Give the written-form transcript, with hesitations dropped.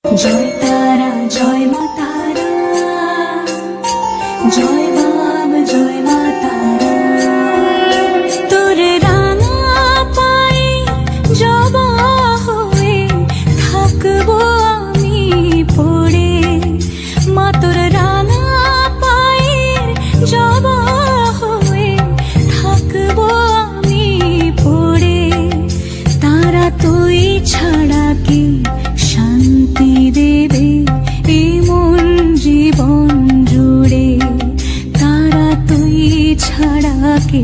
জয় তারা জয় মা তারা, জয় বাম জয় মা তারা। তোর রাঙা পায়ে জবা হয়ে থাকবো আমি পড়ে, মা তোর রাঙা পায়ের জবা হয়ে থাকবো আমি পড়ে। তারা তুই ছাড়া কি শান্তি দেবে এমন জীবন জুড়ে, তারা তুই ছাড়া কে